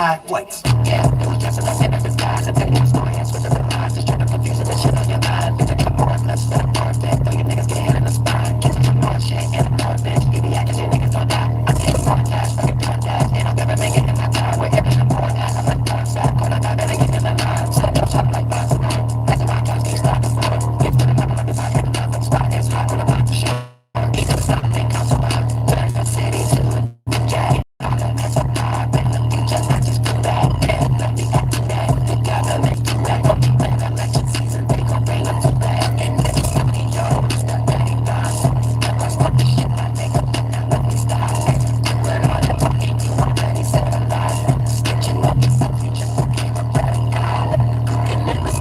sideways. Yeah, it was just a sin of disguise. I tell you the story and switch up the lines. Just trying to confuse the shit on your mind. Bitch, I got more less for the perfect. Though you niggas get hit in the spine. Get you more shit in the north, bitch. You be acting shit, niggas don't die. I take more cash, fucking doing that. And I'm never making it in my time. With everything more than I'm like dark side. When I got better get in the line. Set up shop like Barcelona. That's why I can't stay stopped before. Get to the number of this hot in the number. Spot is hot when I'm about to show. Eat to the stop and think I'm so hot. Turn the city to a DJ. I'm gonna so hard. When the future, I just do that. And let me act to that. Together, let's do that. When election season, they gon' bring us to that. And then it's funny, yo. It's that dirty boss. Never stop the shit I make up. And now let me stop. We're on the fucking you already set a lot. Stitching up the future. Became a better guy. Cooking in the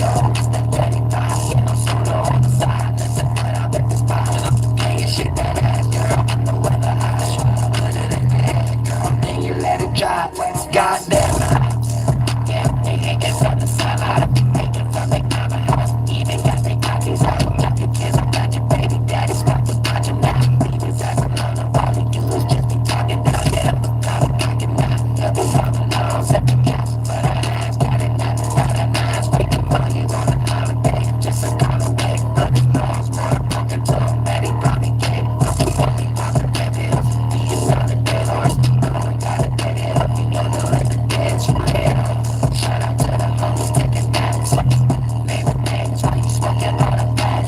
studio. It's that dirty boss. And I'm solo on the side. Let's put out at this bottom. Playing shit that ass, girl. I know where the eyes show. Put it in there, girl. Then you let it dry. Goddamn. Yeah, they ain't get from the side. Making from the cover house. Even got they copies out. Got your kids, I got your baby daddy. Stop the punching now. Leave his ass alone. All we do is just be talking down. Yeah, I'm talking now. Every time alone. Set the gas. But her ass got it now. Got that ass. Waiting for you on a holiday. Just a call away. Look, knows more. Broken toe. Betty probably get it. Only pops the red pills. Do you know the dead horse? I only got a dead hill. You know the like the dead trail. Shout out to the homies taking naps. Name the names while you smoking on a bag.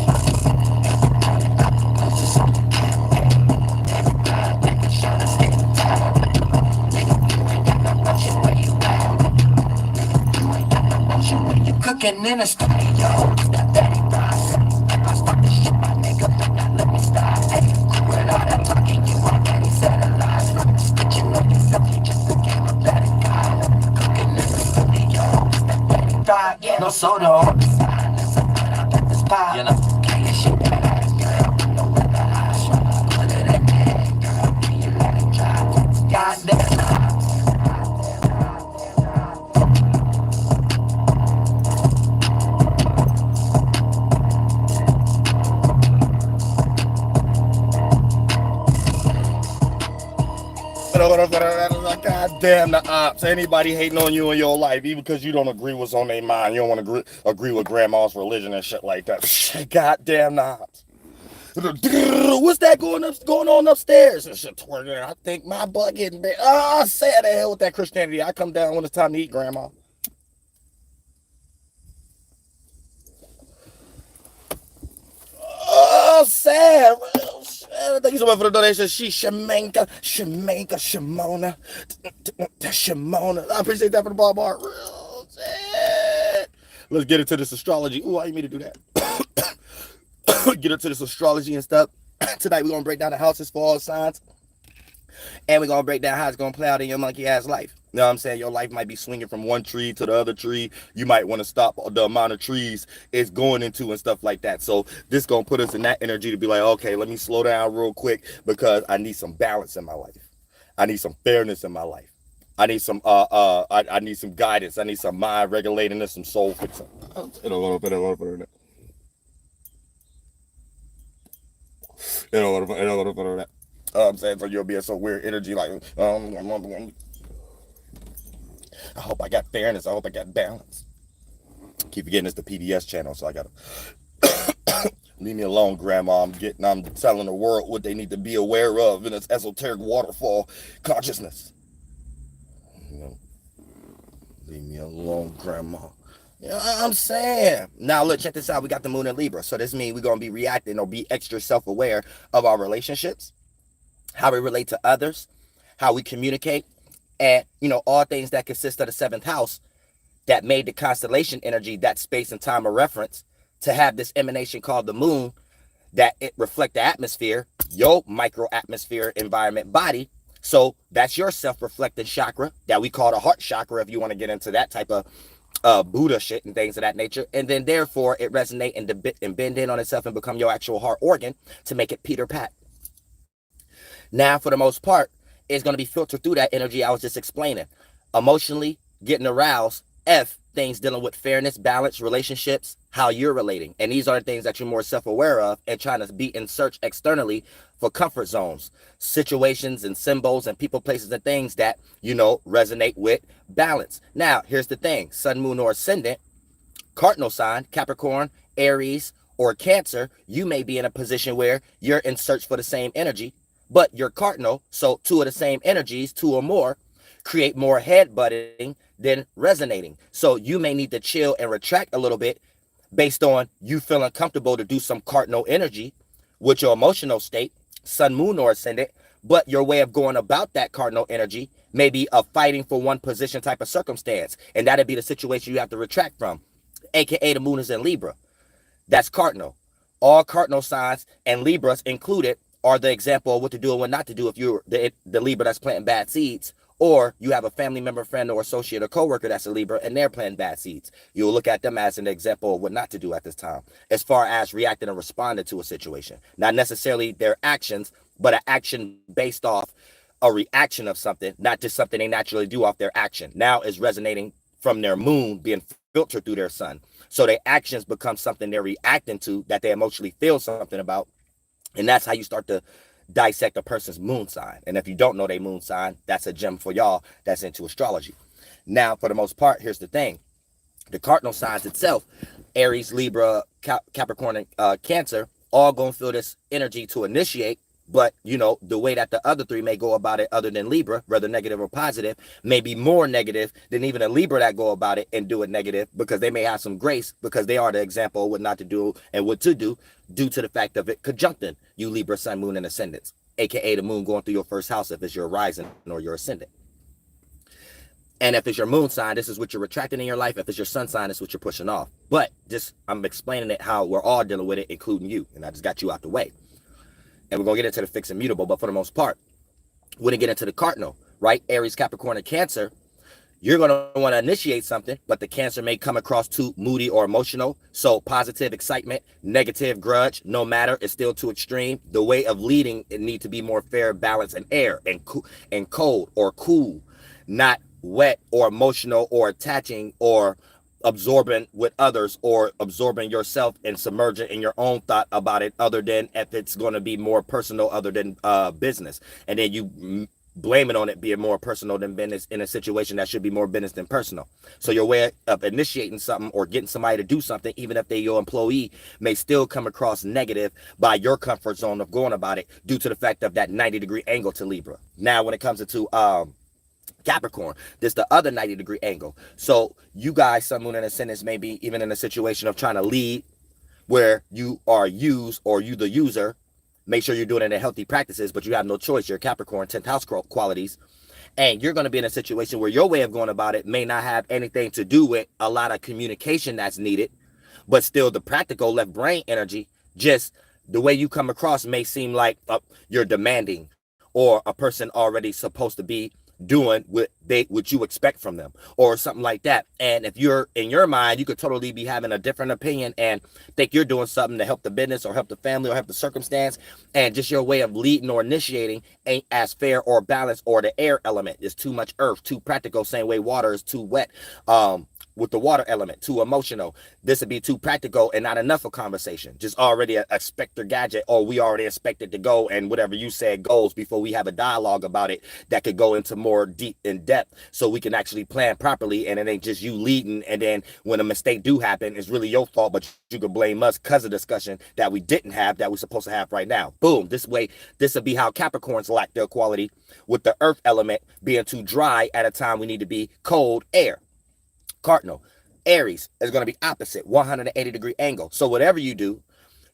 Every time, making sure to stay in town. Nigga, you ain't got no motion where you at. Nigga, you ain't got no motion when you cooking in a studio. It's that dirty process. If I start this shit, my nigga, but not let me stop. Hey, with all that talking, you already said a lot. Stitching on yourself, you just became a better guy. Cooking in the studio. It's that dirty vibe. Yeah, no soda on the side. Let's put out at this pie. You know, playing shit that ass, girl. I know where the eyes show. Put it in there, girl. Then you let it dry. Goddamn. God damn the ops. Anybody hating on you in your life, even because you don't agree what's on their mind. You don't want to agree with grandma's religion and shit like that. God damn the ops. What's that going on upstairs? And shit twerking. I think my butt getting big. Oh, say the hell with that Christianity. I come down when it's time to eat, grandma. Oh, sad. Thank you so much for the donation. Shimona. I appreciate that for the bar. Real sad. Let's get into this astrology. Ooh, I didn't mean to do that. Get into this astrology and stuff. Tonight we're going to break down the houses for all signs. And we're going to break down how it's going to play out in your monkey ass life. You know what I'm saying? Your life might be swinging from one tree to the other tree. You might want to stop the amount of trees it's going into and stuff like that. So this is going to put us in that energy to be like, okay, let me slow down real quick because I need some balance in my life. I need some fairness in my life. I need some I need some guidance. I need some mind regulating and some soul fixing. In a little bit of that. I'm saying, so you'll be in some weird energy like I hope I got fairness. I hope I got balance. Keep forgetting it's the PBS channel, so I gotta leave me alone, Grandma. I'm telling the world what they need to be aware of in this esoteric waterfall consciousness. You know, leave me alone, Grandma. You know what I'm saying? Now, look, check this out. We got the moon in Libra. So this means we're going to be reacting or be extra self-aware of our relationships, how we relate to others, how we communicate, and, you know, all things that consist of the seventh house that made the constellation energy, that space and time of reference, to have this emanation called the moon, that it reflect the atmosphere, your micro atmosphere environment body. So that's your self-reflecting chakra that we call the heart chakra, if you want to get into that type of Buddha shit and things of that nature. And then therefore it resonate and bend in on itself and become your actual heart organ to make it Peter Pat. Now, for the most part, it's going to be filtered through that energy I was just explaining. Emotionally getting aroused. things dealing with fairness, balance, relationships, how you're relating. And these are the things that you're more self-aware of and trying to be in search externally for comfort zones, situations and symbols and people, places and things that, resonate with balance. Now, here's the thing. Sun, moon, or ascendant, cardinal sign, Capricorn, Aries, or Cancer, you may be in a position where you're in search for the same energy, but you're cardinal, so two of the same energies, two or more, create more head butting than resonating. So you may need to chill and retract a little bit based on you feeling comfortable to do some cardinal energy with your emotional state, sun, moon, or ascendant, but your way of going about that cardinal energy may be a fighting for one position type of circumstance, and that'd be the situation you have to retract from, aka the moon is in Libra. That's cardinal. All cardinal signs, and Libras included, are the example of what to do and what not to do if you're the Libra that's planting bad seeds, or you have a family member, friend, or associate or coworker that's a Libra and they're planting bad seeds. You'll look at them as an example of what not to do at this time, as far as reacting and responding to a situation. Not necessarily their actions, but an action based off a reaction of something, not just something they naturally do off their action. Now is resonating from their moon being filtered through their sun. So their actions become something they're reacting to that they emotionally feel something about. And that's how you start to dissect a person's moon sign. And if you don't know their moon sign, that's a gem for y'all that's into astrology. Now, for the most part, here's the thing. The cardinal signs itself, Aries, Libra, Capricorn, and Cancer, all going to feel this energy to initiate. But, the way that the other three may go about it, other than Libra, whether negative or positive, may be more negative than even a Libra that go about it and do it negative, because they may have some grace, because they are the example of what not to do and what to do, due to the fact of it conjuncting you Libra, sun, moon, and ascendants, aka the moon going through your first house if it's your rising or your ascendant. And if it's your moon sign, this is what you're retracting in your life. If it's your sun sign, it's what you're pushing off. But I'm explaining it how we're all dealing with it, including you. And I just got you out the way. And we're going to get into the fixed and mutable, but for the most part, we're going to get into the cardinal, right? Aries, Capricorn, and Cancer. You're going to want to initiate something, but the Cancer may come across too moody or emotional. So positive excitement, negative grudge, no matter, it's still too extreme. The way of leading, it needs to be more fair, balanced, and air, and cold or cool, not wet or emotional or attaching or absorbing with others, or absorbing yourself and submerging in your own thought about it, other than if it's going to be more personal, other than business, and then you blame it on it being more personal than business in a situation that should be more business than personal. So your way of initiating something or getting somebody to do something, even if they're your employee, may still come across negative by your comfort zone of going about it, due to the fact of that 90-degree angle to Libra. Now, when it comes to Capricorn, this the other 90-degree angle. So you guys, sun, moon, and ascendants, may be even in a situation of trying to lead where you are used, or you the user. Make sure you're doing it in healthy practices, but you have no choice. You're Capricorn, 10th house qualities, and you're going to be in a situation where your way of going about it may not have anything to do with a lot of communication that's needed, but still the practical left brain energy, just the way you come across may seem like you're demanding, or a person already supposed to be doing what you expect from them, or something like that. And if you're in your mind, you could totally be having a different opinion and think you're doing something to help the business or help the family or help the circumstance, and just your way of leading or initiating ain't as fair or balanced, or the air element is too much earth, too practical, same way water is too wet, with the water element, too emotional. This would be too practical and not enough of conversation. Just already a specter gadget, or we already expect it to go, and whatever you said goes, before we have a dialogue about it that could go into more deep in depth, so we can actually plan properly, and it ain't just you leading, and then when a mistake do happen, it's really your fault, but you could blame us because of discussion that we didn't have, that we're supposed to have right now. Boom. This way, this would be how Capricorns lack their quality, with the earth element being too dry at a time we need to be cold air. Cardinal. Aries is going to be opposite, 180-degree angle. So whatever you do,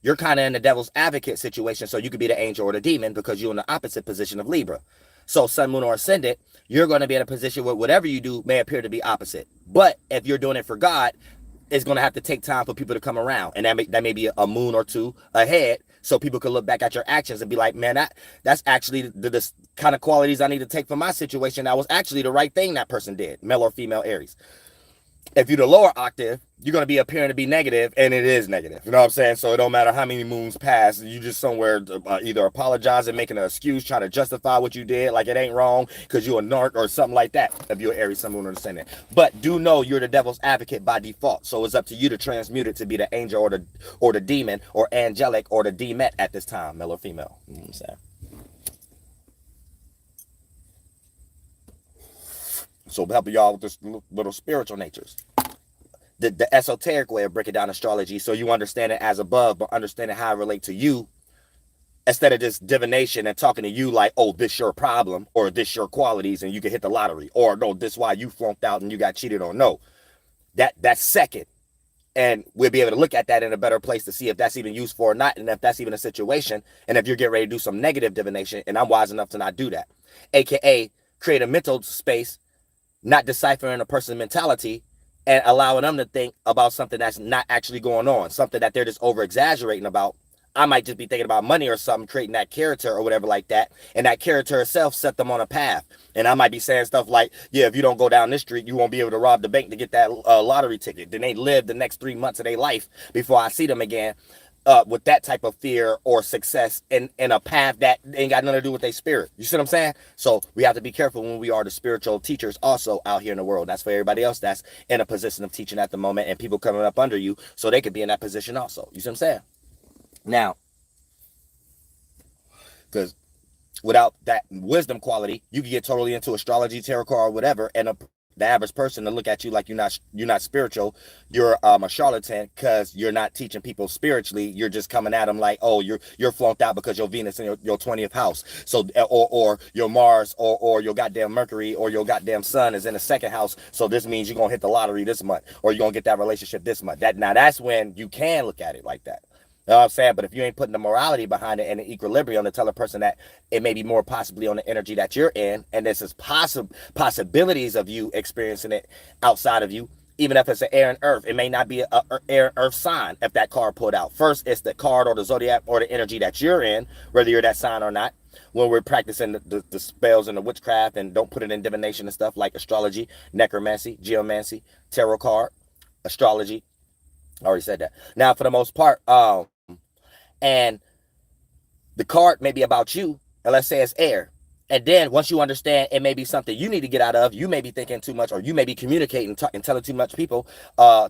you're kind of in the devil's advocate situation, so you could be the angel or the demon, because you're in the opposite position of Libra. So sun, moon, or ascendant, you're going to be in a position where whatever you do may appear to be opposite. But if you're doing it for God, it's going to have to take time for people to come around, and that may be a moon or two ahead, so people can look back at your actions and be like, man, that's actually the kind of qualities I need to take from my situation. That was actually the right thing that person did, male or female Aries. If you're the lower octave, you're going to be appearing to be negative, and it is negative. You know what I'm saying? So it don't matter how many moons pass. You just somewhere either apologizing, making an excuse, trying to justify what you did, like it ain't wrong because you're a narc or something like that. If you're Aries, someone will understand that. But do know you're the devil's advocate by default. So it's up to you to transmute it to be the angel or the demon or angelic or the demet at this time, male or female. You know what I'm saying? So helping y'all with this little spiritual natures. The esoteric way of breaking down astrology, so you understand it as above, but understanding how it relates to you, instead of just divination and talking to you like, oh, this your problem, or this your qualities, and you can hit the lottery, or no, this why you flunked out and you got cheated on. No, that's second. And we'll be able to look at that in a better place to see if that's even useful or not, and if that's even a situation, and if you're getting ready to do some negative divination, and I'm wise enough to not do that. AKA create a mental space, not deciphering a person's mentality, and allowing them to think about something that's not actually going on, something that they're just over exaggerating about. I might just be thinking about money or something, creating that character or whatever like that, and that character itself set them on a path. And I might be saying stuff like, yeah, if you don't go down this street, you won't be able to rob the bank to get that lottery ticket. Then they live the next 3 months of their life before I see them again, with that type of fear or success in a path that ain't got nothing to do with their spirit. You see what I'm saying? So we have to be careful when we are the spiritual teachers also out here in the world. That's for everybody else that's in a position of teaching at the moment, and people coming up under you so they could be in that position also. You see what I'm saying? Now, because without that wisdom quality, you can get totally into astrology, tarot card, whatever, and the average person to look at you like you're not spiritual. You're a charlatan because you're not teaching people spiritually. You're just coming at them like, oh, you're flunked out because your Venus in your 20th house. So or your Mars or your goddamn Mercury or your goddamn Sun is in the second house. So this means you're gonna hit the lottery this month, or you're gonna get that relationship this month. That's when you can look at it like that. You know what I'm saying? But if you ain't putting the morality behind it and the equilibrium to tell a person that it may be more possibly on the energy that you're in, and this is possibilities of you experiencing it outside of you, even if it's an air and earth, it may not be a air and earth sign if that card pulled out. First, it's the card or the zodiac or the energy that you're in, whether you're that sign or not. When we're practicing the spells and the witchcraft, and don't put it in divination and stuff like astrology, necromancy, geomancy, tarot card, astrology. I already said that. Now, for the most part, and the card may be about you, and let's say it's air. And then once you understand it may be something you need to get out of, you may be thinking too much, or you may be communicating and telling too much people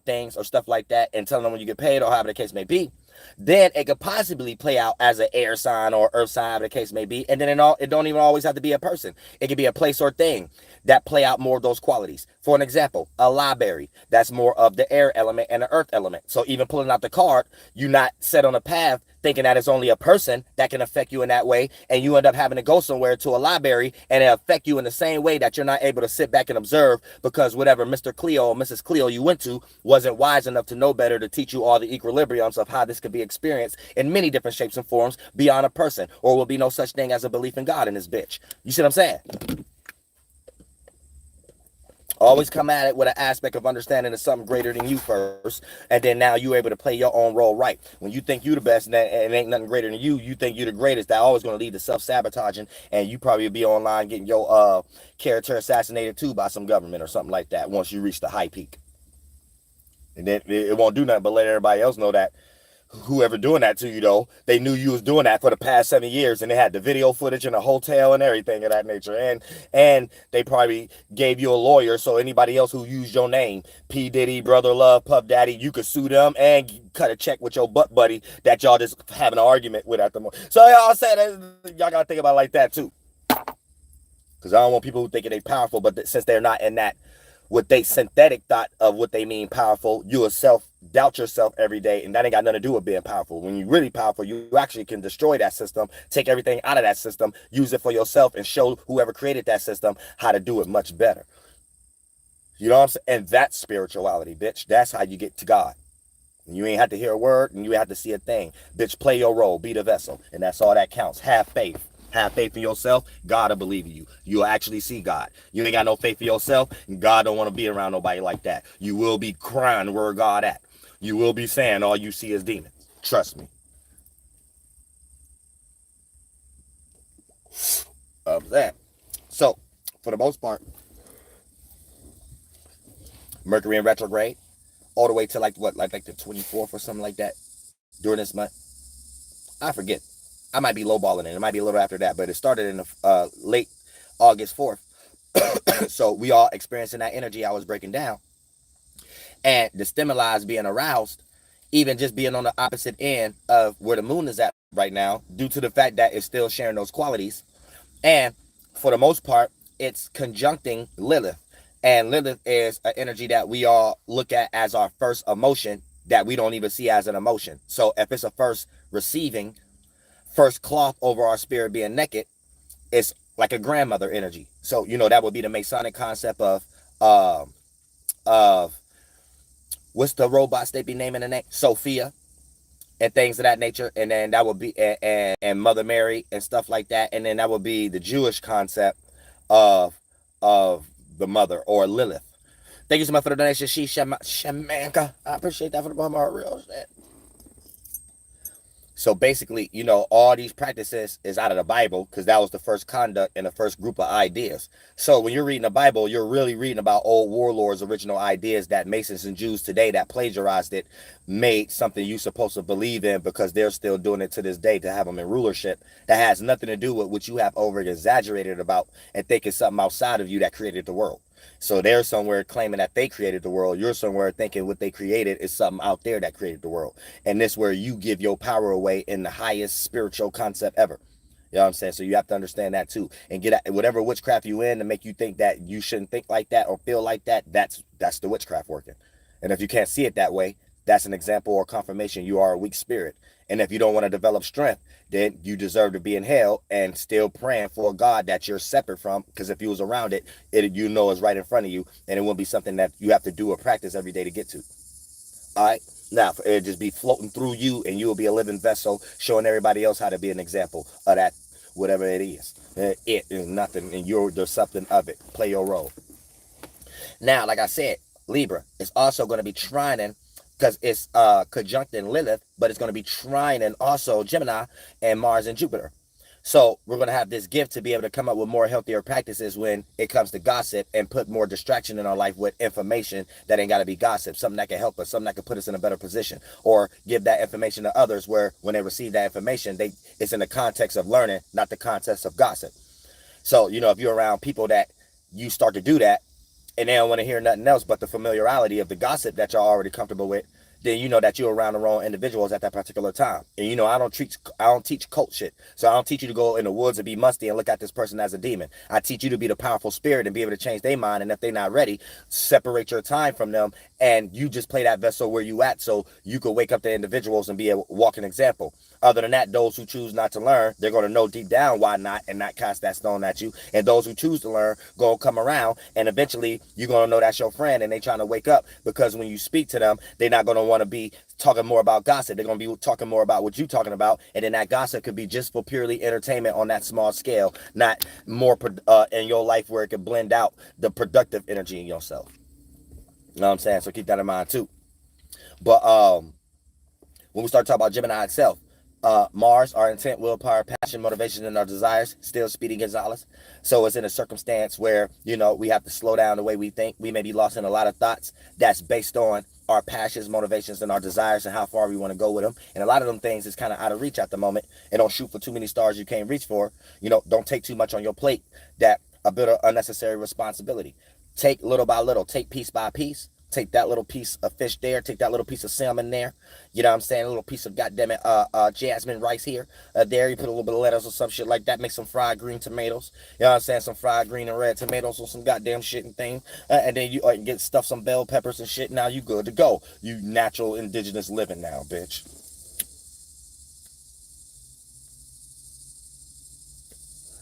things or stuff like that, and telling them when you get paid or however the case may be. Then it could possibly play out as an air sign or earth sign, however the case may be. And then it don't even always have to be a person. It could be a place or thing that play out more of those qualities. For an example, a library, that's more of the air element and the earth element. So even pulling out the card, you're not set on a path thinking that it's only a person that can affect you in that way, and you end up having to go somewhere to a library and it affect you in the same way that you're not able to sit back and observe because whatever Mr. Cleo or Mrs. Cleo you went to wasn't wise enough to know better to teach you all the equilibriums of how this could be experienced in many different shapes and forms beyond a person, or will be no such thing as a belief in God in this bitch. You see what I'm saying? Always come at it with an aspect of understanding it's something greater than you first, and then now you're able to play your own role right. When you think you're the best and it ain't nothing greater than you, you think you're the greatest, that always going to lead to self-sabotaging, and you probably be online getting your character assassinated too by some government or something like that once you reach the high peak. And then it won't do nothing but let everybody else know that whoever doing that to you, though, they knew you was doing that for the past 7 years, and they had the video footage in the hotel and everything of that nature, and they probably gave you a lawyer, so anybody else who used your name, P. Diddy, Brother Love, Puff Daddy, you could sue them and cut a check with your butt buddy that y'all just having an argument with at the moment. So y'all said y'all gotta think about it like that too, because I don't want people who think they powerful, but since they're not in that what they synthetic thought of what they mean powerful, you yourself doubt yourself every day, and that ain't got nothing to do with being powerful. When you're really powerful, you actually can destroy that system, take everything out of that system, use it for yourself, and show whoever created that system how to do it much better. You know what I'm saying? And that's spirituality, bitch. That's how you get to God. And you ain't have to hear a word, and you have to see a thing. Bitch, play your role, be the vessel, and that's all that counts. Have faith. Have faith in yourself, God will believe in you. You'll actually see God. You ain't got no faith in yourself, and God don't want to be around nobody like that. You will be crying where God at. You will be saying all you see is demons. Trust me. Of that. So, for the most part, Mercury in retrograde, all the way to like what, like the 24th or something like that during this month. I forget. I might be lowballing it. It might be a little after that, but it started in the late August 4th. So we all experiencing that energy I was breaking down. And the stimuli is being aroused, even just being on the opposite end of where the moon is at right now, due to the fact that it's still sharing those qualities. And for the most part, it's conjuncting Lilith. And Lilith is an energy that we all look at as our first emotion that we don't even see as an emotion. So if it's a first receiving, first cloth over our spirit being naked, it's like a grandmother energy. So, that would be the Masonic concept of what's the robots they be naming the name? Sophia and things of that nature. And then that would be, and Mother Mary and stuff like that. And then that would be the Jewish concept of the mother, or Lilith. Thank you so much for the donation, Shamanka. I appreciate that for the bottom of my real shit. So basically, all these practices is out of the Bible, because that was the first conduct and the first group of ideas. So when you're reading the Bible, you're really reading about old warlords' original ideas that Masons and Jews today that plagiarized it made something you're supposed to believe in, because they're still doing it to this day to have them in rulership. That has nothing to do with what you have over-exaggerated about and thinking something outside of you that created the world. So they're somewhere claiming that they created the world. You're somewhere thinking what they created is something out there that created the world. And this is where you give your power away in the highest spiritual concept ever. You know what I'm saying? So you have to understand that too. And get at whatever witchcraft you in to make you think that you shouldn't think like that or feel like that. That's the witchcraft working. And if you can't see it that way, that's an example or confirmation you are a weak spirit. And if you don't want to develop strength, then you deserve to be in hell and still praying for a God that you're separate from. Because if you was around it, is right in front of you, and it won't be something that you have to do or practice every day to get to. All right. Now, it'll just be floating through you, and you will be a living vessel showing everybody else how to be an example of that, whatever it is. It is nothing, and there's something of it. Play your role. Now, like I said, Libra is also going to be trining, because it's conjuncting Lilith, but it's going to be trining also Gemini and Mars and Jupiter. So we're going to have this gift to be able to come up with more healthier practices when it comes to gossip, and put more distraction in our life with information that ain't got to be gossip, something that can help us, something that can put us in a better position, or give that information to others where when they receive that information, it's in the context of learning, not the context of gossip. So, if you're around people that you start to do that, and they don't want to hear nothing else but the familiarity of the gossip that y'all already comfortable with, then you know that you're around the wrong individuals at that particular time. And I don't teach cult shit. So I don't teach you to go in the woods and be musty and look at this person as a demon. I teach you to be the powerful spirit and be able to change their mind. And if they're not ready, separate your time from them, and you just play that vessel where you at, so you could wake up the individuals and be a walking example. Other than that, those who choose not to learn, they're going to know deep down why not, and not cast that stone at you. And those who choose to learn going to come around, and eventually you're going to know that's your friend, and they trying to wake up, because when you speak to them, they're not going to want to be talking more about gossip. They're going to be talking more about what you're talking about, and then that gossip could be just for purely entertainment on that small scale, not more in your life where it could blend out the productive energy in yourself. You know what I'm saying? So keep that in mind too. But when we start talking about Gemini itself, Mars, our intent, willpower, passion, motivation, and our desires, still Speedy Gonzalez. So it's in a circumstance where, we have to slow down the way we think. We may be lost in a lot of thoughts that's based on our passions, motivations, and our desires, and how far we want to go with them. And a lot of them things is kind of out of reach at the moment. And don't shoot for too many stars you can't reach for. Don't take too much on your plate, that a bit of unnecessary responsibility. Take little by little, take piece by piece. Take that little piece of fish there, take that little piece of salmon there. You know what I'm saying? A little piece of jasmine rice here. There, you put a little bit of lettuce or some shit like that. Make some fried green tomatoes. You know what I'm saying? Some fried green and red tomatoes or some goddamn shit and thing. And then you get stuff some bell peppers and shit. Now you good to go. You natural indigenous living now, bitch.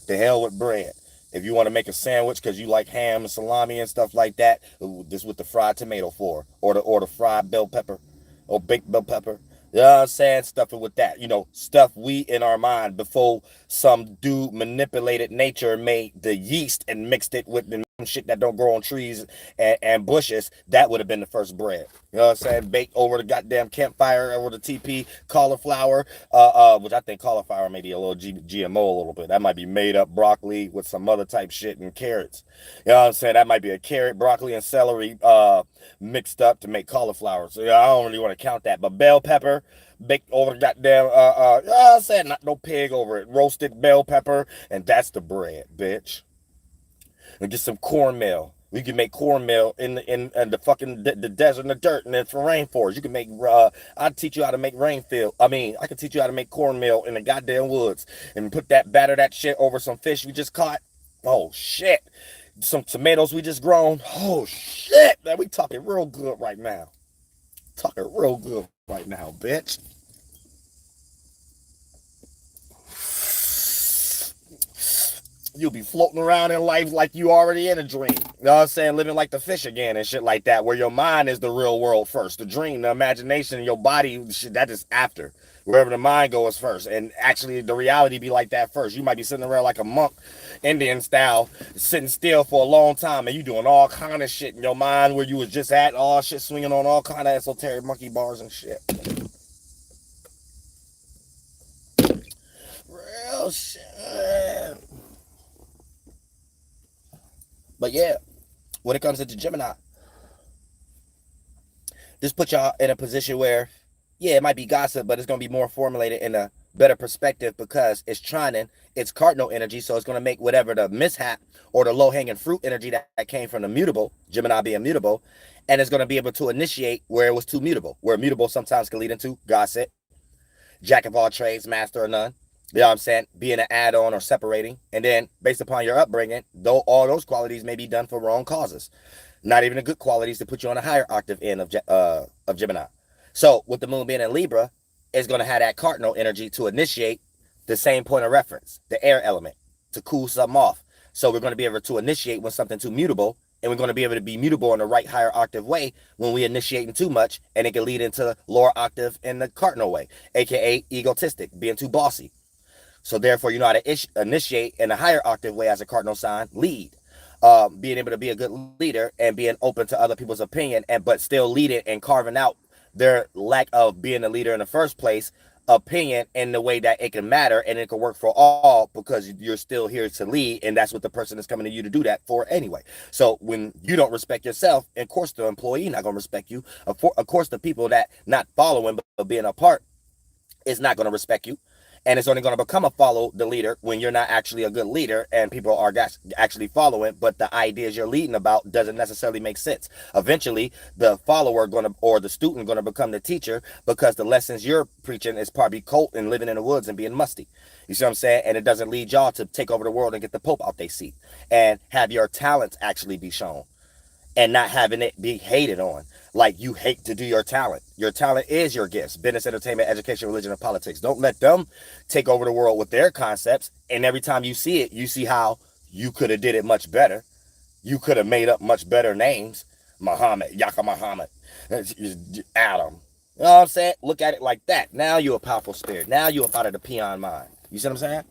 The hell with bread. If you want to make a sandwich because you like ham and salami and stuff like that, this is what the fried tomato for, or the fried bell pepper, or baked bell pepper. You know what I'm saying? Stuff it with that. Stuff we in our mind before some dude manipulated nature, made the yeast and mixed it with the shit that don't grow on trees and bushes, that would have been the first bread. You know what I'm saying? Baked over the goddamn campfire, over the TP, cauliflower, which I think cauliflower may be a little GMO a little bit. That might be made up broccoli with some other type shit and carrots. You know what I'm saying? That might be a carrot, broccoli, and celery mixed up to make cauliflower. So yeah, I don't really want to count that. But bell pepper, baked over the goddamn, I said not no pig over it. Roasted bell pepper, and that's the bread, bitch. And get some cornmeal. We can make cornmeal in the fucking the desert and the dirt and the rainforest. You can make I'll teach you how to make I can teach you how to make cornmeal in the goddamn woods and put that batter that shit over some fish we just caught. Oh shit. Some tomatoes we just grown. Oh shit, man, we talking real good right now. Talking real good right now, bitch. You'll be floating around in life like you already in a dream. You know what I'm saying? Living like the fish again and shit like that, where your mind is the real world first. The dream, the imagination, your body, shit, that is after. Wherever the mind goes first. And actually, the reality be like that first. You might be sitting around like a monk, Indian style, sitting still for a long time, and you doing all kind of shit in your mind where you was just at, all shit swinging on all kind of esoteric monkey bars and shit. Real shit. But yeah, when it comes into Gemini, this puts y'all in a position where, yeah, it might be gossip, but it's going to be more formulated in a better perspective because it's trining, it's cardinal energy, so it's going to make whatever the mishap or the low-hanging fruit energy that came from the mutable, Gemini being mutable, and it's going to be able to initiate where it was too mutable, where mutable sometimes can lead into gossip, jack of all trades, master of none. You know what I'm saying? Being an add-on or separating. And then, based upon your upbringing, though all those qualities may be done for wrong causes. Not even the good qualities to put you on a higher octave end of Gemini. So, with the moon being in Libra, it's going to have that cardinal energy to initiate the same point of reference, the air element, to cool something off. So, we're going to be able to initiate when something's too mutable, and we're going to be able to be mutable in the right higher octave way when we initiating too much, and it can lead into lower octave in the cardinal way, aka egotistic, being too bossy. So therefore, you know how to initiate in a higher octave way as a cardinal sign, lead. Being able to be a good leader and being open to other people's opinion, but still leading and carving out their lack of being a leader in the first place, opinion in the way that it can matter and it can work for all because you're still here to lead, and that's what the person is coming to you to do that for anyway. So when you don't respect yourself, of course the employee not going to respect you. Of course the people that not following but being a part is not going to respect you. And it's only going to become a follow the leader when you're not actually a good leader and people are actually following, but the ideas you're leading about doesn't necessarily make sense. Eventually, the follower or the student going to become the teacher because the lessons you're preaching is probably cult and living in the woods and being musty. You see what I'm saying? And it doesn't lead y'all to take over the world and get the Pope out their seat and have your talents actually be shown and not having it be hated on. Like you hate to do your talent. Your talent is your gifts. Business, entertainment, education, religion, and politics. Don't let them take over the world with their concepts. And every time you see it, you see how you could have did it much better. You could have made up much better names. Muhammad, Yaka Muhammad, Adam. You know what I'm saying? Look at it like that. Now you're a powerful spirit. Now you're up out of the peon mind. You see what I'm saying?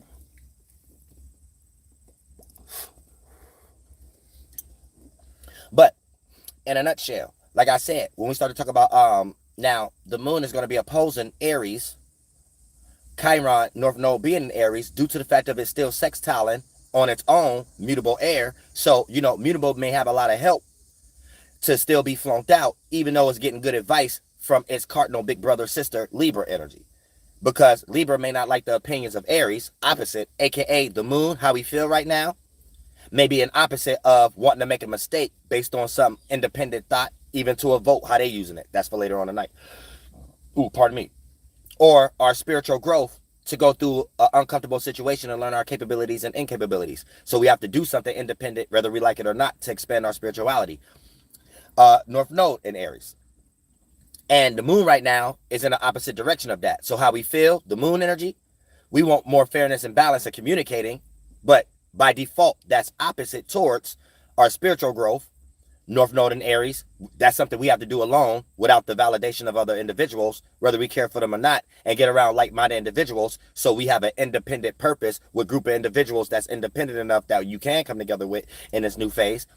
But in a nutshell, like I said, when we started talking about now the moon is going to be opposing Aries, Chiron, North Node being in Aries due to the fact of it still sextiling on its own mutable air. So, you know, mutable may have a lot of help to still be flunked out, even though it's getting good advice from its cardinal big brother sister Libra energy. Because Libra may not like the opinions of Aries, opposite, aka the moon, how we feel right now, maybe an opposite of wanting to make a mistake based on some independent thought, even to a vote, how they using it. That's for later on tonight. Ooh, pardon me. Or our spiritual growth to go through an uncomfortable situation and learn our capabilities and incapabilities. So we have to do something independent, whether we like it or not, to expand our spirituality. North Node in Aries. And the moon right now is in the opposite direction of that. So how we feel, the moon energy, we want more fairness and balance in communicating, but by default, that's opposite towards our spiritual growth, North Node in Aries, that's something we have to do alone without the validation of other individuals, whether we care for them or not, and get around like-minded individuals so we have an independent purpose with a group of individuals that's independent enough that you can come together with in this new phase.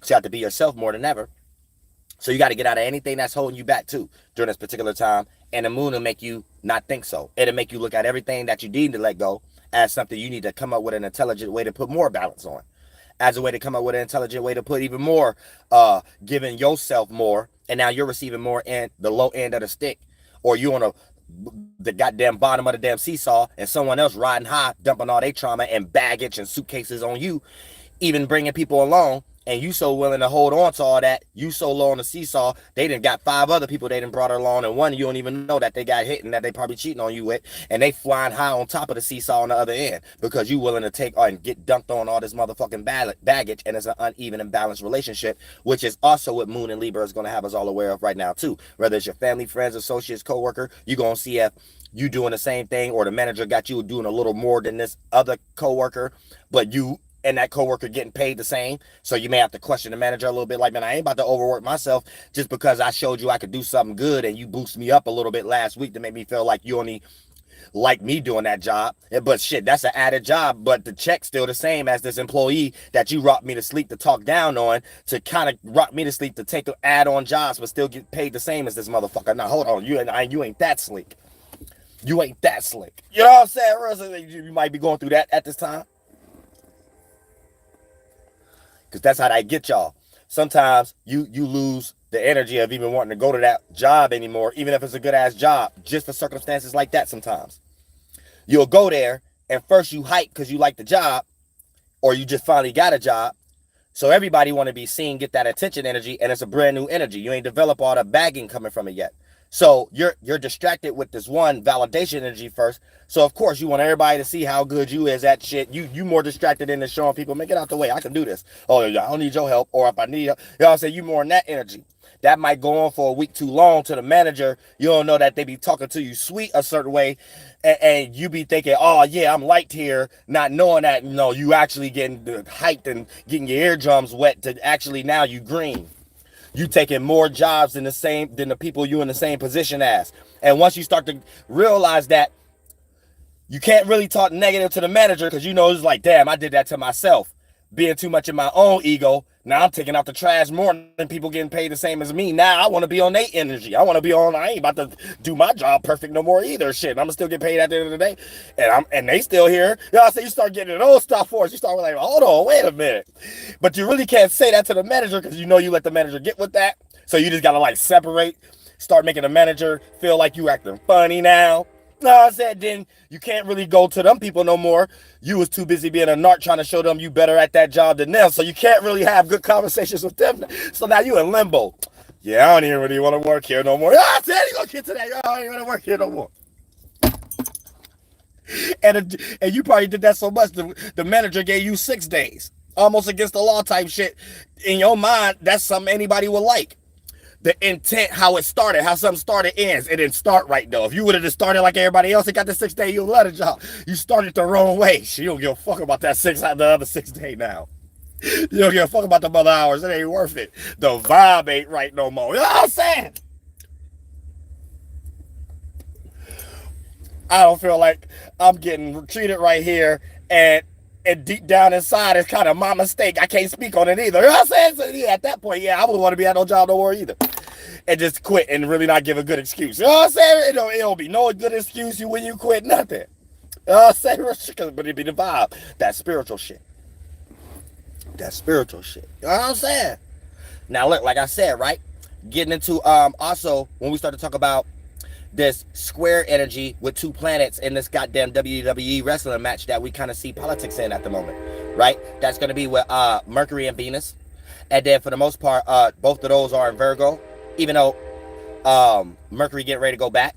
So you have to be yourself more than ever. So you got to get out of anything that's holding you back too during this particular time. And the moon will make you not think so. It'll make you look at everything that you need to let go as something you need to come up with an intelligent way to put more balance on. As a way to come up with an intelligent way to put even more, giving yourself more, and now you're receiving more in the low end of the stick, or you on the goddamn bottom of the damn seesaw, and someone else riding high, dumping all their trauma and baggage and suitcases on you, even bringing people along, and you so willing to hold on to all that, you so low on the seesaw, they done got 5 other people they done brought along, and one you don't even know that they got hit and that they probably cheating on you with, and they flying high on top of the seesaw on the other end, because you willing to take and get dumped on all this motherfucking baggage, and it's an uneven and balanced relationship, which is also what Moon and Libra is going to have us all aware of right now too. Whether it's your family, friends, associates, co-worker, you're going to see if you doing the same thing, or the manager got you doing a little more than this other co-worker, but you and that coworker getting paid the same. So you may have to question the manager a little bit, like, man, I ain't about to overwork myself just because I showed you I could do something good and you boosted me up a little bit last week to make me feel like you only like me doing that job. But shit, that's an added job, but the check's still the same as this employee that you rocked me to sleep to talk down on, to kind of rock me to sleep to take add-on jobs but still get paid the same as this motherfucker. Now hold on, you ain't that slick. You ain't that slick. You know what I'm saying? You might be going through that at this time. Because that's how they get y'all. Sometimes you lose the energy of even wanting to go to that job anymore, even if it's a good ass job, just for circumstances like that. Sometimes you'll go there and first you hype because you like the job, or you just finally got a job. So everybody want to be seen, get that attention energy, and it's a brand new energy. You ain't developed all the bagging coming from it yet. So you're distracted with this one validation energy first. So of course you want everybody to see how good you is at shit. You more distracted than showing people, man, get out the way, I can do this. Oh, I don't need your help. Or if I need, you know what I'm saying, you more in that energy. That might go on for a week too long to the manager. You don't know that they be talking to you sweet a certain way, and you be thinking, oh yeah, I'm liked here, not knowing that, you actually getting hyped and getting your eardrums wet to actually now you green. You taking more jobs than the people you in the same position as. And once you start to realize that, you can't really talk negative to the manager, because it's like, damn, I did that to myself. Being too much in my own ego. Now I'm taking out the trash more than people getting paid the same as me. Now I want to be on their energy. I want to be on, I ain't about to do my job perfect no more either. Shit, I'm gonna still get paid at the end of the day. And they still here. So you start getting those stuff for us. You start like, hold on, wait a minute. But you really can't say that to the manager, because you let the manager get with that. So you just gotta like separate, start making the manager feel like you acting funny now. I said, then you can't really go to them people no more. You was too busy being a narc trying to show them you better at that job than them. So you can't really have good conversations with them. So now you in limbo. Yeah, I don't even really want to work here no more. I said, you gonna get to that. I don't even want to work here no more. And you probably did that so much, the manager gave you 6 days. Almost against the law type shit. In your mind, that's something anybody would like. The intent, how it started, how something started ends. It didn't start right though. If you would have just started like everybody else and got the 6 day, you'll let it job. You started the wrong way. She don't give a fuck about that the other 6 day now. You don't give a fuck about the other hours. It ain't worth it. The vibe ain't right no more. You know what I'm saying? I don't feel like I'm getting treated right here, and deep down inside, it's kind of my mistake. I can't speak on it either. You know what I'm saying? So yeah, at that point, yeah, I wouldn't want to be at no job no more either. And just quit and really not give a good excuse. You know what I'm saying? It don't be no good excuse when you quit, nothing. You know what I'm saying? But it be the vibe. That spiritual shit. That spiritual shit. You know what I'm saying? Now look, like I said, right? Getting into, also, when we start to talk about this square energy with 2 planets in this goddamn WWE wrestling match that we kind of see politics in at the moment, right? That's going to be with Mercury and Venus. And then for the most part, both of those are in Virgo, even though Mercury getting ready to go back.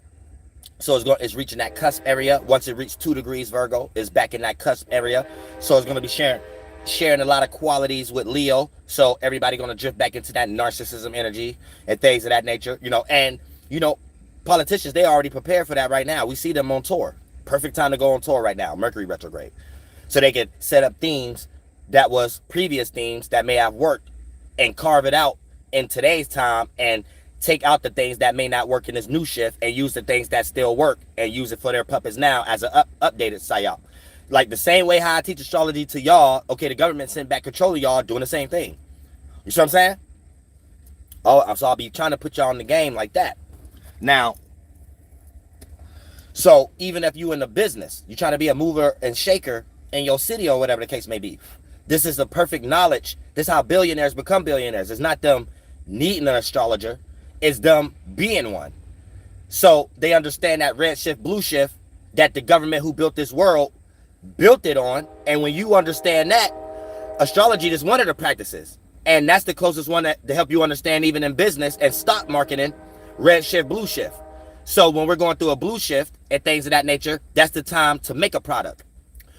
So it's reaching that cusp area. Once it reaches 2 degrees Virgo, it's back in that cusp area. So it's going to be sharing a lot of qualities with Leo. So everybody going to drift back into that narcissism energy and things of that nature, and politicians, they already prepared for that right now. We see them on tour. Perfect time to go on tour right now, Mercury retrograde. So they could set up themes that was previous themes that may have worked and carve it out in today's time and take out the things that may not work in this new shift and use the things that still work and use it for their puppets now as an updated psyop. Like the same way how I teach astrology to y'all, okay, the government sent back control of y'all doing the same thing. You see what I'm saying? Oh, so I'll be trying to put y'all in the game like that. Now, so even if you in the business, you're trying to be a mover and shaker in your city or whatever the case may be, this is the perfect knowledge. This is how billionaires become billionaires. It's not them needing an astrologer. It's them being one. So they understand that red shift, blue shift, that the government who built this world built it on. And when you understand that, astrology is one of the practices. And that's the closest one to help you understand even in business and stock marketing, red shift, blue shift. So when we're going through a blue shift and things of that nature, that's the time to make a product.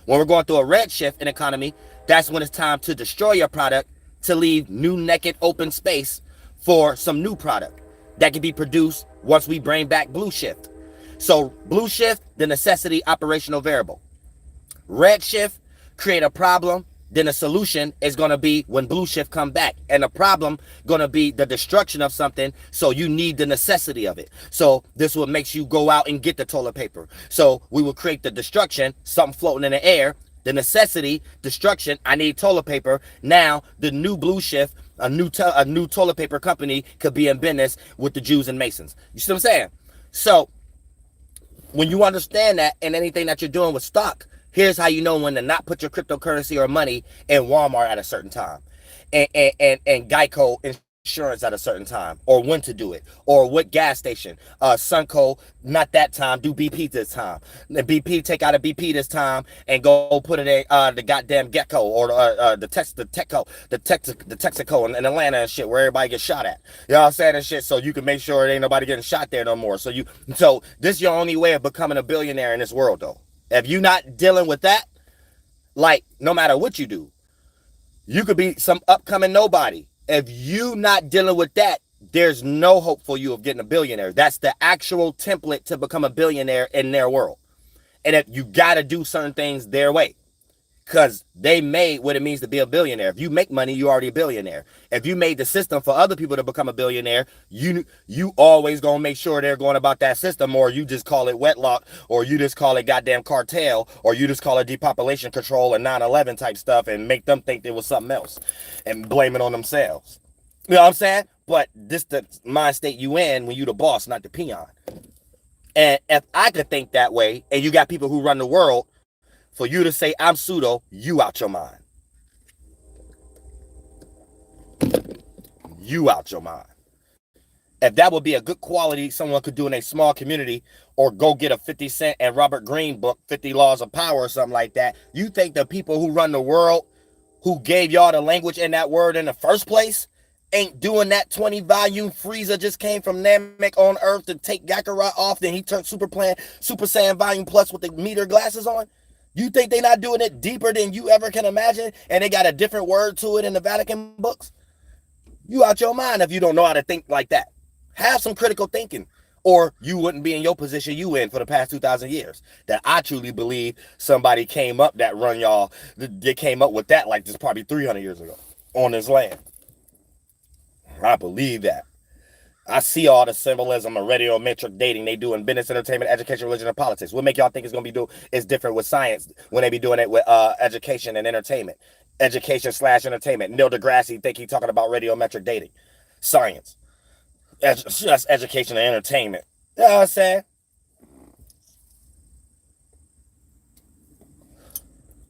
When we're going through a red shift in economy, that's when it's time to destroy your product, to leave new naked open space for some new product that can be produced once we bring back blue shift. So blue shift, the necessity operational variable. Red shift, create a problem, then the solution is going to be when blue shift come back. And the problem going to be the destruction of something, so you need the necessity of it. So this will makes you go out and get the toilet paper. So we will create the destruction, something floating in the air, the necessity, destruction, I need toilet paper. Now the new blue shift, a new toilet paper company could be in business with the Jews and Masons. You see what I'm saying? So when you understand that in anything that you're doing with stock, here's how you know when to not put your cryptocurrency or money in Walmart at a certain time, and Geico insurance at a certain time, or when to do it, or what gas station. Sunco, not that time, do BP this time. The BP, take out a BP this time and go put it in the goddamn Gecko or the Texaco in Atlanta and shit, where everybody gets shot at. You know what I'm saying, and shit, so you can make sure there ain't nobody getting shot there no more. So this is your only way of becoming a billionaire in this world, though. If you're not dealing with that, like, no matter what you do, you could be some upcoming nobody. If you not dealing with that, there's no hope for you of getting a billionaire. That's the actual template to become a billionaire in their world. And if you got to do certain things their way, because they made what it means to be a billionaire. If you make money, you're already a billionaire. If you made the system for other people to become a billionaire, you always gonna make sure they're going about that system, or you just call it wedlock, or you just call it goddamn cartel, or you just call it depopulation control and 9/11 type stuff and make them think it was something else and blame it on themselves. You know what I'm saying? But this the mind state you in when you the boss, not the peon. And if I could think that way, and you got people who run the world, for you to say, I'm pseudo, you out your mind. You out your mind. If that would be a good quality someone could do in a small community, or go get a 50 Cent and Robert Greene book, 50 Laws of Power or something like that, you think the people who run the world, who gave y'all the language in that word in the first place, ain't doing that 20-volume Frieza just came from Namek on Earth to take Gakara off, then he turned Super Saiyan Volume Plus with the meter glasses on? You think they not doing it deeper than you ever can imagine, and they got a different word to it in the Vatican books? You out your mind if you don't know how to think like that. Have some critical thinking, or you wouldn't be in your position you in for the past 2,000 years. That I truly believe somebody came up that run y'all, they came up with that like this probably 300 years ago on this land. I believe that. I see all the symbolism of radiometric dating they do in business, entertainment, education, religion, and politics. What make y'all think it's going to be is different with science when they be doing it with education and entertainment? Education/entertainment. Neil deGrasse think he talking about radiometric dating. Science. That's education and entertainment. You know what I'm saying?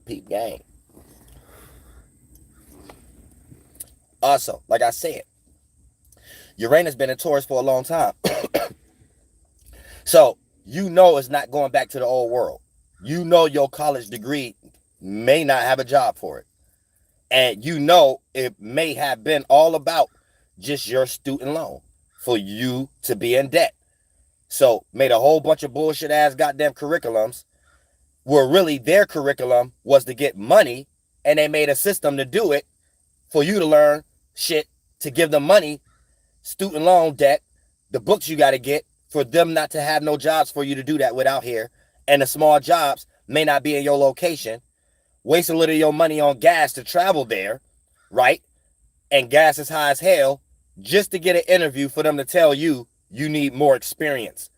Peep game. Also, like I said, Uranus been in Taurus for a long time. So, you know it's not going back to the old world. You know your college degree may not have a job for it. And you know it may have been all about just your student loan for you to be in debt. So, made a whole bunch of bullshit ass goddamn curriculums where really their curriculum was to get money, and they made a system to do it for you to learn shit to give them money, student loan debt, the books you got to get for them not to have no jobs for you to do that without here. And the small jobs may not be in your location. Waste a little of your money on gas to travel there, right? And gas is high as hell. just to get an interview for them to tell you you need more experience.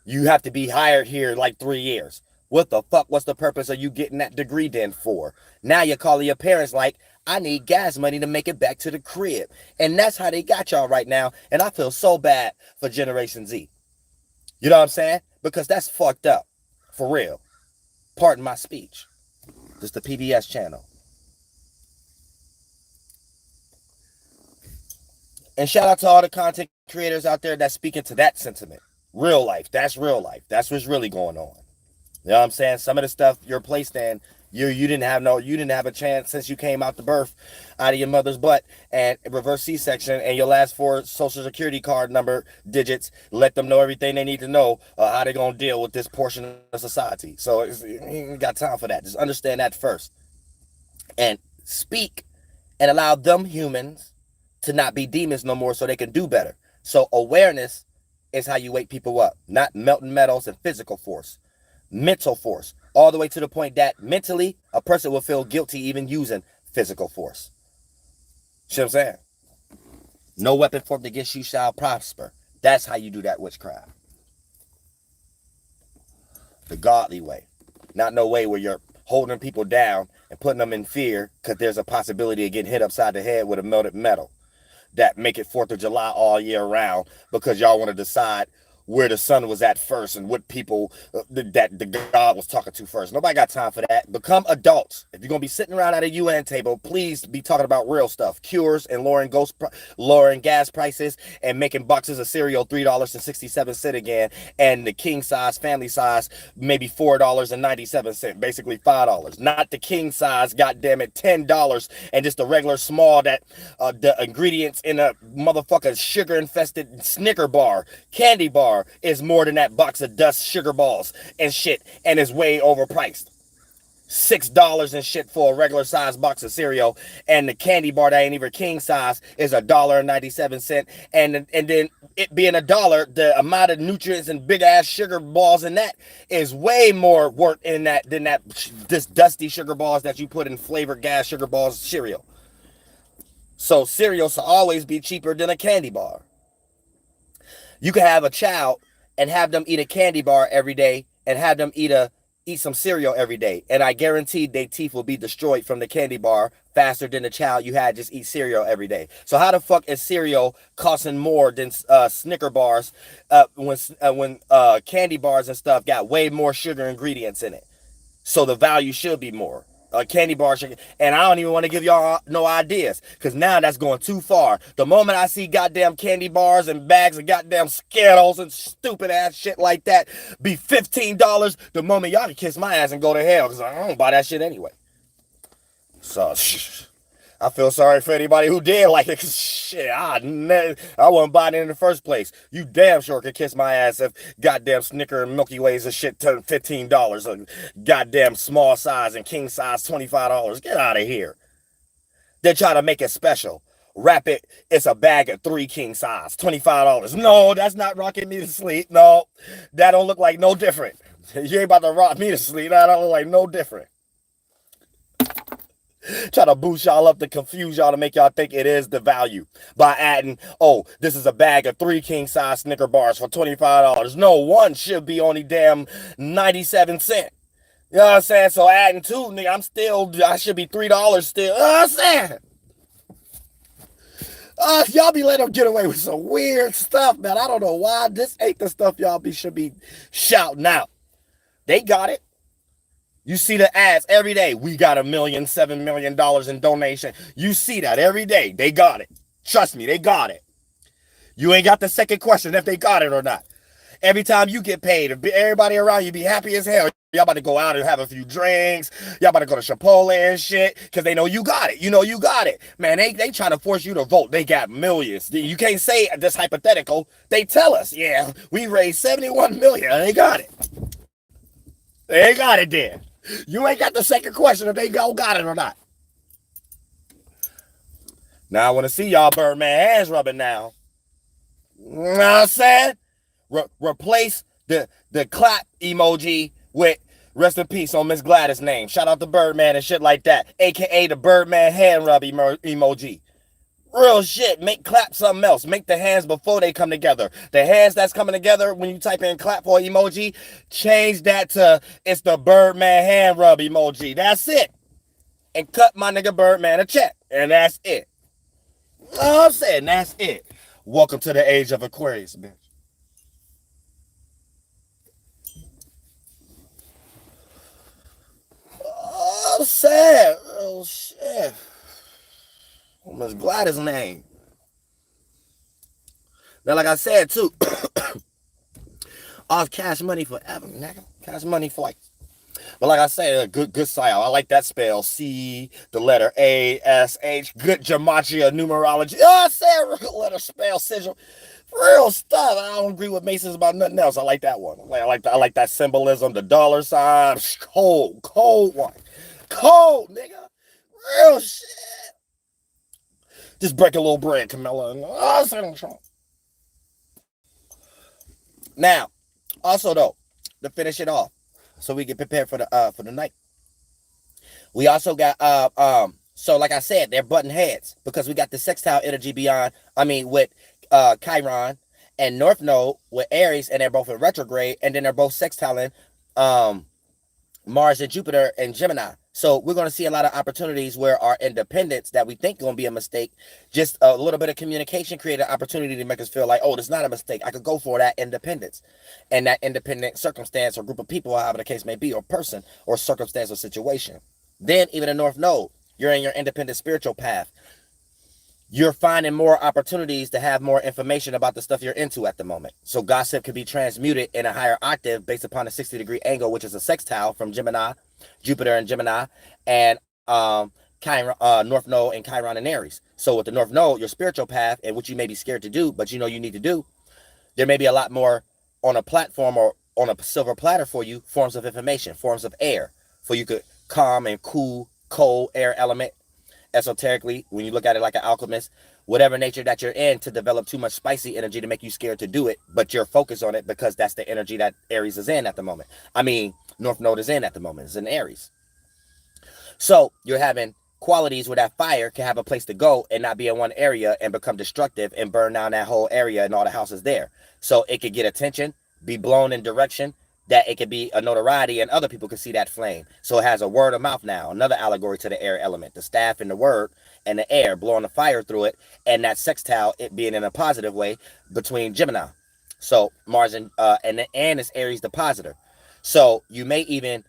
You have to be hired here like 3 years. What the fuck was the purpose of you getting that degree then for? Now you're calling your parents like, I need gas money to make it back to the crib. And that's how they got y'all right now. And I feel so bad for Generation Z. You know what I'm saying? Because that's fucked up. For real. Pardon my speech. This is the PBS channel. And shout out to all the content creators out there that's speaking to that sentiment. Real life. That's real life. That's what's really going on. You know what I'm saying? Some of the stuff you're placed in, you didn't have a chance since you came out the birth, out of your mother's butt, and reverse C-section, and your last 4 social security card number digits let them know everything they need to know how they're gonna deal with this portion of society. So you ain't got time for that. Just understand that first, and speak, and allow them humans to not be demons no more, so they can do better. So awareness is how you wake people up, not melting metals and physical force. Mental force, all the way to the point that mentally a person will feel guilty even using physical force. See what I'm saying? No weapon formed against you shall prosper. That's how you do that witchcraft. The godly way. Not no way where you're holding people down and putting them in fear because there's a possibility of getting hit upside the head with a melted metal that make it 4th of July all year round because y'all want to decide where the sun was at first and what people that the God was talking to first. Nobody got time for that. Become adults. If you're going to be sitting around at a UN table, please be talking about real stuff. Cures and lowering gas prices and making boxes of cereal $3.67 again, and the king size, family size, maybe $4.97, basically $5. Not the king size, goddamn it, $10, and just the regular small that the ingredients in a motherfucking sugar-infested Snicker bar, candy bar, is more than that box of dust sugar balls and shit, and is way overpriced. $6 and shit for a regular size box of cereal, and the candy bar that ain't even king size is $1.97, and then it being $1, the amount of nutrients and big ass sugar balls in that is way more worth in that than this dusty sugar balls that you put in flavored gas sugar balls cereal. So cereal should always be cheaper than a candy bar. You can have a child and have them eat a candy bar every day and have them eat some cereal every day. And I guarantee their teeth will be destroyed from the candy bar faster than the child you had just eat cereal every day. So how the fuck is cereal costing more than Snicker bars when candy bars and stuff got way more sugar ingredients in it? So the value should be more. Candy bar sugar, and I don't even want to give y'all no ideas because now that's going too far. The moment I see goddamn candy bars and bags of goddamn Skittles and stupid ass shit like that be $15, the moment y'all can kiss my ass and go to hell because I don't buy that shit anyway. So I feel sorry for anybody who did like it, cause shit, I wouldn't buy it in the first place. You damn sure could kiss my ass if goddamn Snicker and Milky Ways and shit turned $15, and goddamn small size and king size $25. Get out of here. They try to make it special. Wrap it, it's a bag of 3 king size, $25. No, that's not rocking me to sleep. No, that don't look like no different. You ain't about to rock me to sleep. That don't look like no different. Try to boost y'all up to confuse y'all to make y'all think it is the value by adding, oh, this is a bag of 3 king size Snicker bars for $25. No, one should be only damn 97 cents. You know what I'm saying? So adding 2, nigga, I should be $3 still. You know what I'm saying? Y'all be letting them get away with some weird stuff, man. I don't know why. This ain't the stuff y'all should be shouting out. They got it. You see the ads every day. We got $7 million in donation. You see that every day. They got it. Trust me, they got it. You ain't got the second question if they got it or not. Every time you get paid, everybody around you be happy as hell. Y'all about to go out and have a few drinks. Y'all about to go to Chipotle and shit because they know you got it. You know you got it. Man, they trying to force you to vote. They got millions. You can't say this hypothetical. They tell us, yeah, we raised $71 million. They got it. They got it then. You ain't got the second question if they got it or not. Now I want to see y'all Birdman hands rubbing now. You know what I'm saying? Replace the clap emoji with rest in peace on Miss Gladys' name. Shout out to Birdman and shit like that. AKA the Birdman hand rub emoji. Real shit. Make clap something else. Make the hands before they come together. The hands that's coming together when you type in clap for emoji, change that to it's the Birdman hand rub emoji. That's it. And cut my nigga Birdman a check. And that's it. You know what I'm saying? That's it. Welcome to the age of Aquarius, bitch. Oh, I'm sad. Oh, shit. Almost Gladys' name. Now, like I said, too, off cash money forever, nigga. Cash money for like. But like I said, a good style. I like that spell. C, the letter A, S, H. Good gematria, numerology. Oh, I said real letter spell sigil. Real stuff. I don't agree with Masons about nothing else. I like that one. I like that symbolism, the dollar sign. Cold one. Cold, nigga. Real shit. Just break a little bread, Camilla. Now, also though, to finish it off, so we get prepared for the night. We also got so like I said, they're button heads because we got the sextile energy with Chiron and North Node with Aries, and they're both in retrograde, and then they're both sextiling Mars and Jupiter and Gemini. So we're going to see a lot of opportunities where our independence that we think going to be a mistake, just a little bit of communication create an opportunity to make us feel like, oh, it's not a mistake. I could go for that independence. And that independent circumstance or group of people, however the case may be, or person or circumstance or situation. Then even the North Node, you're in your independent spiritual path. You're finding more opportunities to have more information about the stuff you're into at the moment. So gossip could be transmuted in a higher octave based upon a 60-degree angle, which is a sextile from Gemini, Jupiter and Gemini, and Chiron, North Node and Chiron and Aries. So with the North Node, your spiritual path and what you may be scared to do, but you know you need to do, there may be a lot more on a platform or on a silver platter for you, forms of information, forms of air, for you could calm and cool, cold air element. Esoterically, when you look at it like an alchemist, whatever nature that you're in, to develop too much spicy energy to make you scared to do it, but you're focused on it because that's the energy that Aries is in at the moment. North Node is in at the moment. It's in Aries. So you're having qualities where that fire can have a place to go and not be in one area and become destructive and burn down that whole area and all the houses there. So it could get attention, be blown in direction, that it could be a notoriety and other people could see that flame. So it has a word of mouth now, another allegory to the air element, the staff and the word and the air blowing the fire through it, and that sextile, it being in a positive way between Gemini. So Mars and it's Aries the positor. So you may even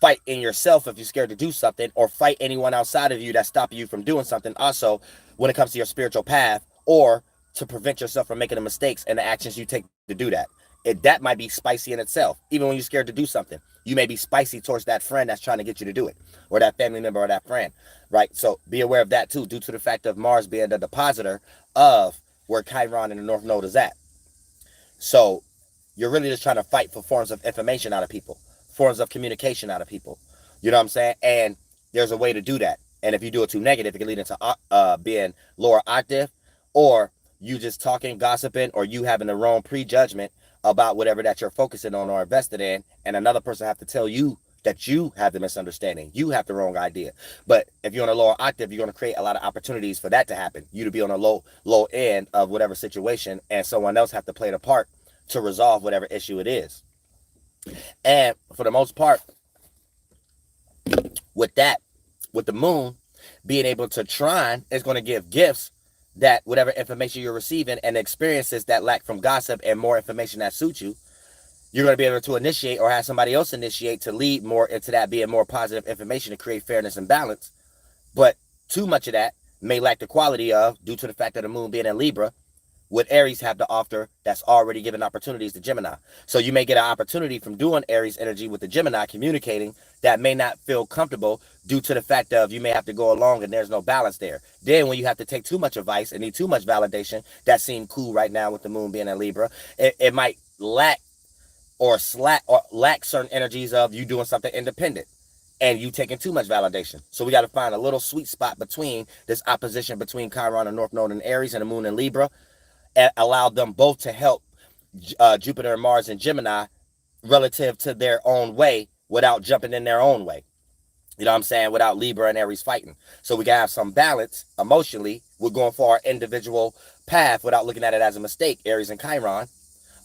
fight in yourself if you're scared to do something, or fight anyone outside of you that's stopping you from doing something. Also, when it comes to your spiritual path, or to prevent yourself from making the mistakes and the actions you take to do that. That might be spicy in itself. Even when you're scared to do something, you may be spicy towards that friend that's trying to get you to do it, or that family member or that friend, right? So be aware of that too, due to the fact of Mars being the depositor of where Chiron and the North Node is at. So you're really just trying to fight for forms of information out of people, forms of communication out of people. You know what I'm saying? And there's a way to do that. And if you do it too negative, it can lead into being lower octave, or you just talking, gossiping, or you having the wrong prejudgment about whatever that you're focusing on or invested in, and another person have to tell you that you have the misunderstanding, you have the wrong idea. But if you're on a lower octave, you're going to create a lot of opportunities for that to happen. You to be on a low end of whatever situation, and someone else have to play the part to resolve whatever issue it is. And for the most part, with the moon being able to trine, is going to give gifts that whatever information you're receiving and experiences that lack from gossip and more information that suits you, you're going to be able to initiate or have somebody else initiate to lead more into that being more positive information to create fairness and balance. But too much of that may lack the quality of, due to the fact that the moon being in Libra, what Aries have to offer that's already given opportunities to Gemini. So you may get an opportunity from doing Aries energy with the Gemini communicating that may not feel comfortable due to the fact of you may have to go along and there's no balance there. Then when you have to take too much advice and need too much validation, that seemed cool right now with the moon being in Libra, it might lack certain energies of you doing something independent and you taking too much validation. So we got to find a little sweet spot between this opposition between Chiron and North Node and Aries and the moon in Libra, and allow them both to help Jupiter and Mars and Gemini relative to their own way without jumping in their own way. You know what I'm saying? Without Libra and Aries fighting. So we can have some balance emotionally. We're going for our individual path without looking at it as a mistake. Aries and Chiron.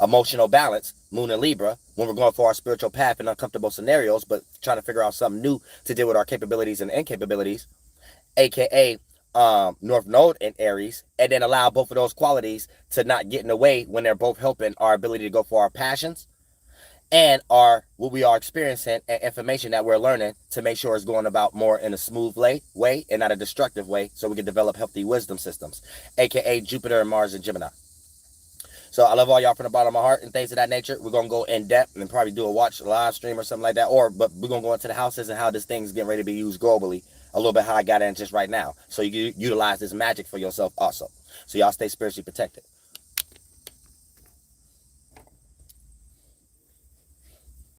Emotional balance, Moon and Libra, when we're going for our spiritual path in uncomfortable scenarios, but trying to figure out something new to deal with our capabilities and incapabilities, aka North Node and Aries, and then allow both of those qualities to not get in the way when they're both helping our ability to go for our passions and our what we are experiencing and information that we're learning to make sure it's going about more in a smooth way and not a destructive way, so we can develop healthy wisdom systems, aka Jupiter and Mars and Gemini. So I love all y'all from the bottom of my heart and things of that nature. We're going to go in depth and probably do a live stream or something like that. But we're going to go into the houses and how this thing's getting ready to be used globally. A little bit how I got in just right now. So you can utilize this magic for yourself also. So y'all stay spiritually protected.